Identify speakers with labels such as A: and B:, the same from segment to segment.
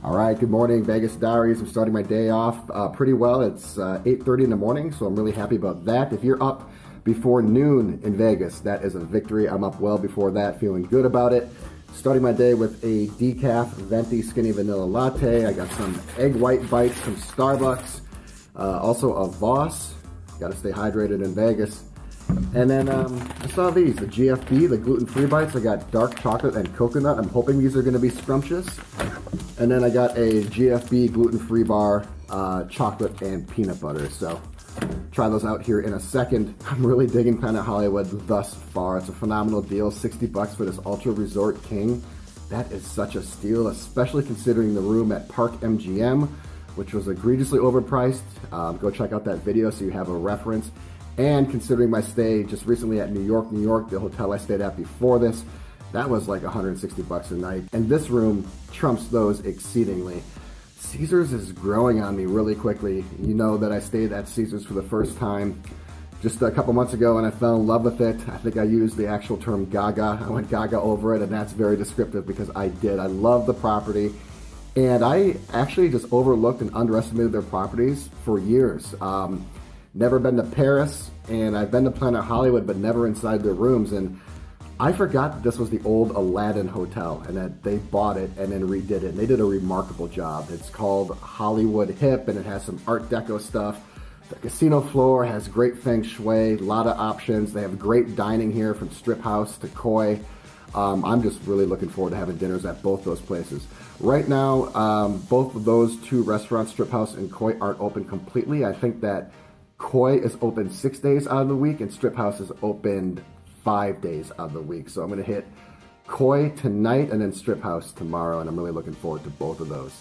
A: All right, good morning, Vegas Diaries. I'm starting my day off pretty well. It's 8:30 in the morning, so I'm really happy about that. If you're up before noon in Vegas, that is a victory. I'm up well before that, feeling good about it. Starting my day with a decaf venti skinny vanilla latte. I got some egg white bites from Starbucks. Also a Voss. Got to stay hydrated in Vegas. And then I saw these, the GFB, the gluten-free bites. I got dark chocolate and coconut. I'm hoping these are going to be scrumptious. And then I got a GFB gluten-free bar, chocolate and peanut butter. So try those out here in a second. I'm really digging Planet Hollywood thus far. It's a phenomenal deal, 60 bucks for this Ultra Resort King. That is such a steal, especially considering the room at Park MGM, which was egregiously overpriced. Go check out that video so you have a reference. And considering my stay just recently at New York, the hotel I stayed at before this, that was like 160 bucks a night. And this room trumps those exceedingly. Caesars is growing on me really quickly. You know that I stayed at Caesars for the first time just a couple months ago and I fell in love with it. I think I used the actual term gaga. I went gaga over it, and that's very descriptive because I did. I love the property. And I actually just overlooked and underestimated their properties for years. Never been to Paris, and I've been to Planet Hollywood, but never inside their rooms. And I forgot that this was the old Aladdin Hotel and that they bought it and then redid it. And they did a remarkable job. It's called Hollywood Hip, and it has some Art Deco stuff. The casino floor has great feng shui, a lot of options. They have great dining here from Strip House to Koi. I'm just really looking forward to having dinners at both those places. Right now, both of those two restaurants, Strip House and Koi, aren't open completely. I think that Koi is open 6 days out of the week and Strip House is opened 5 days out of the week. So I'm going to hit Koi tonight and then Strip House tomorrow, and I'm really looking forward to both of those.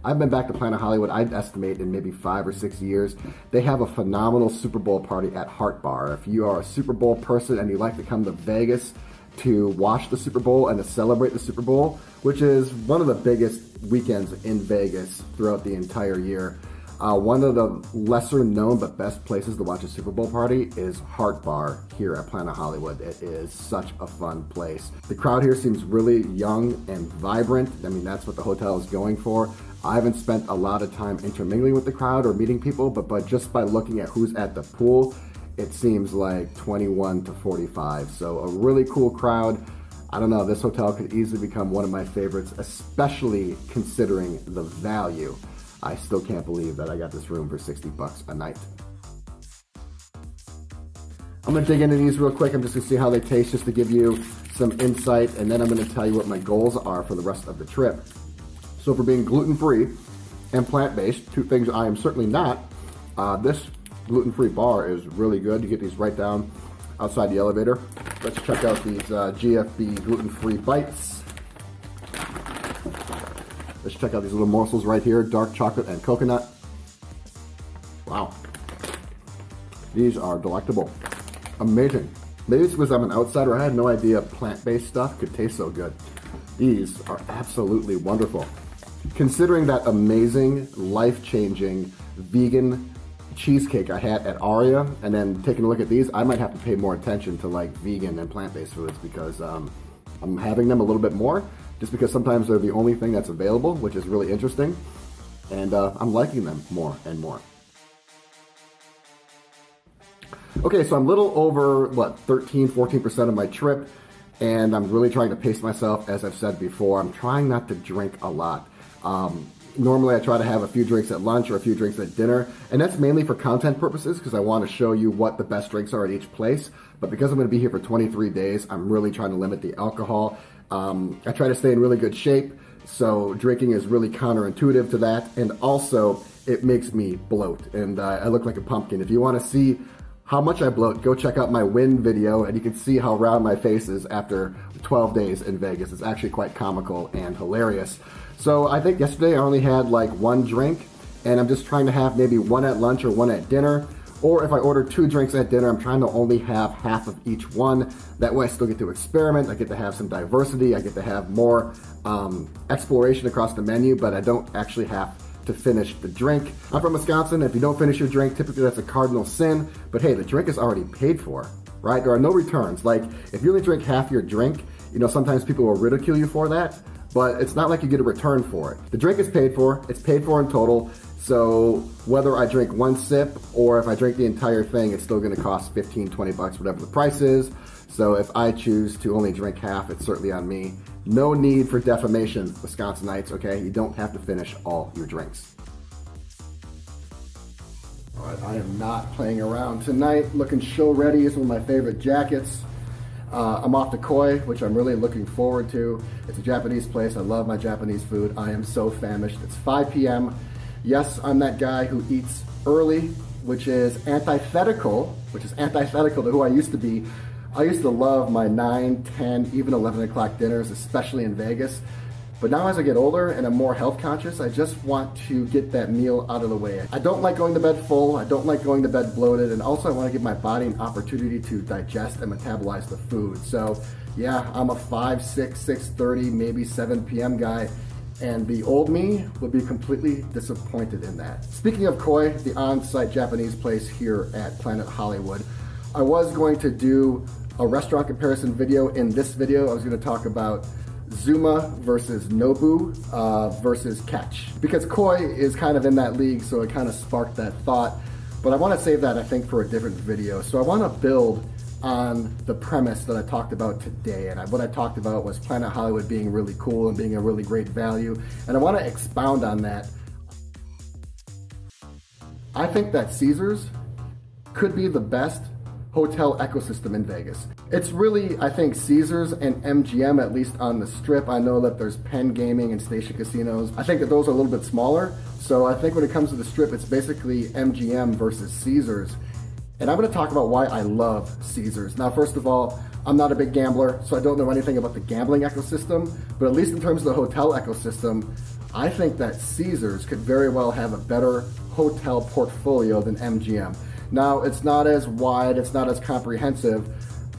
A: I've been back to Planet Hollywood, I'd estimate, in maybe 5 or 6 years. They have a phenomenal Super Bowl party at Heart Bar. If you are a Super Bowl person and you like to come to Vegas to watch the Super Bowl and to celebrate the Super Bowl, which is one of the biggest weekends in Vegas throughout the entire year, one of the lesser known but best places to watch a Super Bowl party is Heart Bar here at Planet Hollywood. It is such a fun place. The crowd here seems really young and vibrant. I mean, that's what the hotel is going for. I haven't spent a lot of time intermingling with the crowd or meeting people, but just by looking at who's at the pool, it seems like 21 to 45. So a really cool crowd. I don't know, this hotel could easily become one of my favorites, especially considering the value. I still can't believe that I got this room for 60 bucks a night. I'm gonna dig into these real quick. I'm just gonna see how they taste, just to give you some insight, and then I'm gonna tell you what my goals are for the rest of the trip. So for being gluten-free and plant-based, two things I am certainly not, this gluten-free bar is really good. You get these right down outside the elevator. Let's check out these GFB gluten-free bites. Let's check out these little morsels right here, dark chocolate and coconut. Wow. These are delectable. Amazing. Maybe it's because I'm an outsider. I had no idea plant-based stuff could taste so good. These are absolutely wonderful. Considering that amazing, life-changing vegan cheesecake I had at Aria, and then taking a look at these, I might have to pay more attention to like vegan and plant-based foods because I'm having them a little bit more, just because sometimes they're the only thing that's available, which is really interesting, and I'm liking them more and more. Okay, so I'm a little over, what, 14% of my trip, and I'm really trying to pace myself, as I've said before. I'm trying not to drink a lot. Normally I try to have a few drinks at lunch or a few drinks at dinner, and that's mainly for content purposes because I want to show you what the best drinks are at each place. But because I'm going to be here for 23 days, I'm really trying to limit the alcohol. I try to stay in really good shape, so drinking is really counterintuitive to that, and also it makes me bloat, and I look like a pumpkin. If you want to see how much I bloat, go check out my Win video, and you can see how round my face is after 12 days in Vegas. It's actually quite comical and hilarious. So I think yesterday I only had like one drink, and I'm just trying to have maybe one at lunch or one at dinner. Or if I order 2 drinks at dinner, I'm trying to only have half of each one. That way I still get to experiment, I get to have some diversity, I get to have more exploration across the menu, but I don't actually have to finish the drink. I'm from Wisconsin. If you don't finish your drink, typically that's a cardinal sin, but hey, the drink is already paid for, right? There are no returns. Like, if you only drink half your drink, You know, sometimes people will ridicule you for that, but it's not like you get a return for it. The drink is paid for, it's paid for in total, so whether I drink one sip or if I drink the entire thing, it's still gonna cost 15, 20 bucks, whatever the price is. So if I choose to only drink half, it's certainly on me. No need for defamation, Wisconsinites, okay? You don't have to finish all your drinks. All right, I am not playing around tonight. Looking show ready is one of my favorite jackets. I'm off to Koi, which I'm really looking forward to. It's a Japanese place. I love my Japanese food. I am so famished. It's 5 p.m. Yes, I'm that guy who eats early, which is antithetical to who I used to be. I used to love my 9, 10, even 11 o'clock dinners, especially in Vegas. But now as I get older and I'm more health conscious, I just want to get that meal out of the way. I don't like going to bed full, I don't like going to bed bloated, and also I want to give my body an opportunity to digest and metabolize the food. So yeah, I'm a 5, 6, 6:30, maybe 7 p.m. guy, and the old me would be completely disappointed in that. Speaking of Koi, the on-site Japanese place here at Planet Hollywood, I was going to do a restaurant comparison video. In this video, I was going to talk about Zuma versus Nobu versus Catch, because Koi is kind of in that league, so it kind of sparked that thought. But I want to save that, I think, for a different video. So I want to build on the premise that I talked about today, and what I talked about was Planet Hollywood being really cool and being a really great value, and I want to expound on that. I think that Caesars could be the best hotel ecosystem in Vegas. It's really, I think, Caesars and MGM, at least on the Strip. I know that there's Penn Gaming and Station Casinos. I think that those are a little bit smaller. So I think when it comes to the Strip, it's basically MGM versus Caesars. And I'm gonna talk about why I love Caesars. Now, first of all, I'm not a big gambler, so I don't know anything about the gambling ecosystem, but at least in terms of the hotel ecosystem, I think that Caesars could very well have a better hotel portfolio than MGM. Now, it's not as wide, it's not as comprehensive,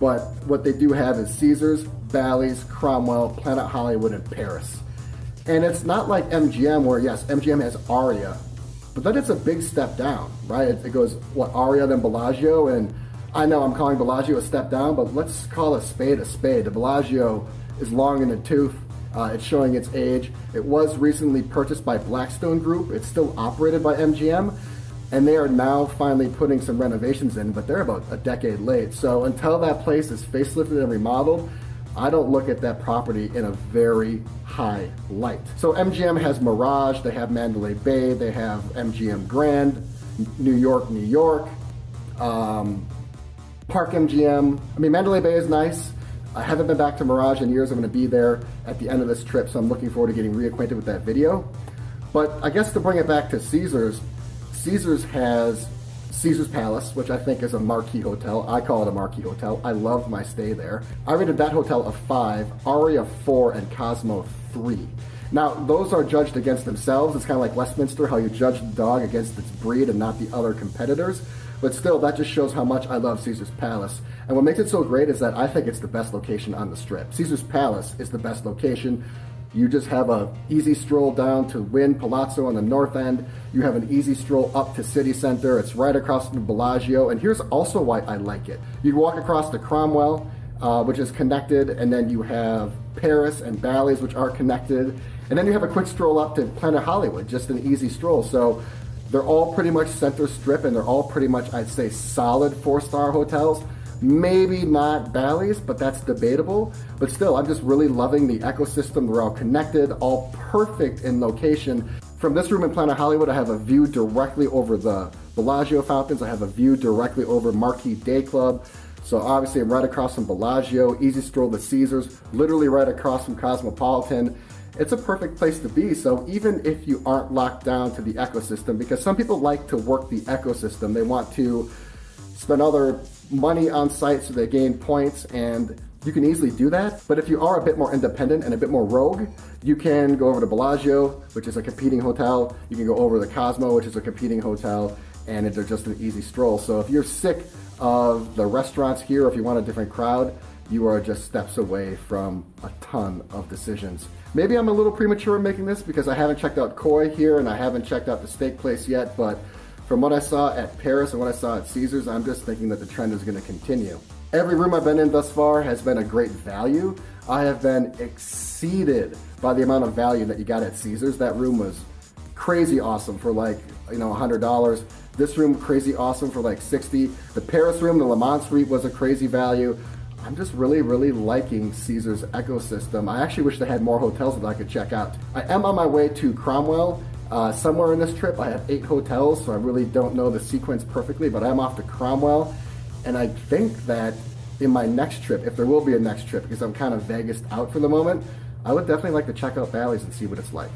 A: but what they do have is Caesars, Bally's, Cromwell, Planet Hollywood, and Paris. And it's not like MGM where, yes, MGM has Aria, but then it's a big step down, right? It goes, what, Aria, then Bellagio, and I know I'm calling Bellagio a step down, but let's call a spade a spade. The Bellagio is long in the tooth. It's showing its age. It was recently purchased by Blackstone Group. It's still operated by MGM. And they are now finally putting some renovations in, but they're about a decade late. So until that place is facelifted and remodeled, I don't look at that property in a very high light. So MGM has Mirage, they have Mandalay Bay, they have MGM Grand, New York, Park MGM. I mean, Mandalay Bay is nice. I haven't been back to Mirage in years. I'm gonna be there at the end of this trip, so I'm looking forward to getting reacquainted with that video. But I guess to bring it back to Caesars, Caesars has Caesars Palace, which I think is a marquee hotel. I call it a marquee hotel. I loved my stay there. I rated that hotel a 5, Aria 4, and Cosmo 3. Now, those are judged against themselves. It's kind of like Westminster, how you judge the dog against its breed and not the other competitors. But still, that just shows how much I love Caesars Palace. And what makes it so great is that I think it's the best location on the Strip. Caesars Palace is the best location. You just have an easy stroll down to Wynn Palazzo on the north end. You have an easy stroll up to City Center. It's right across from Bellagio. And here's also why I like it. You walk across to Cromwell, which is connected, and then you have Paris and Bally's, which are connected. And then you have a quick stroll up to Planet Hollywood, just an easy stroll. So they're all pretty much center strip, and they're all pretty much, I'd say, solid 4-star hotels. Maybe not Bally's, but that's debatable. But still, I'm just really loving the ecosystem. They're all connected, all perfect in location. From this room in Planet Hollywood, I have a view directly over the Bellagio fountains. I have a view directly over Marquis Day Club. So obviously I'm right across from Bellagio, easy stroll to Caesars, literally right across from Cosmopolitan. It's a perfect place to be. So even if you aren't locked down to the ecosystem, because some people like to work the ecosystem, they want to spend all their money on site so they gain points, and you can easily do that. But if you are a bit more independent and a bit more rogue, you can go over to Bellagio, which is a competing hotel. You can go over to Cosmo, which is a competing hotel, and they're just an easy stroll. So if you're sick of the restaurants here, if you want a different crowd, you are just steps away from a ton of decisions. Maybe I'm a little premature in making this because I haven't checked out Koi here and I haven't checked out the steak place yet, but from what I saw at Paris and what I saw at Caesars, I'm just thinking that the trend is going to continue. Every room I've been in thus far has been a great value. I have been exceeded by the amount of value that you got at Caesars. That room was crazy awesome for like, you know, $100. This room, crazy awesome for like 60. The Paris room, the Le Mans Suite was a crazy value. I'm just really, really liking Caesars ecosystem. I actually wish they had more hotels that I could check out. I am on my way to Cromwell. Somewhere in this trip, I have 8 hotels, so I really don't know the sequence perfectly, but I'm off to Cromwell. And I think that in my next trip, if there will be a next trip, because I'm kind of Vegas out for the moment, I would definitely like to check out Bally's and see what it's like.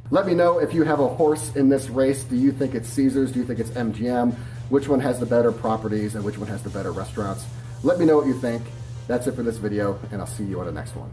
A: Let me know if you have a horse in this race. Do you think it's Caesars? Do you think it's MGM? Which one has the better properties and which one has the better restaurants? Let me know what you think. That's it for this video, and I'll see you on the next one.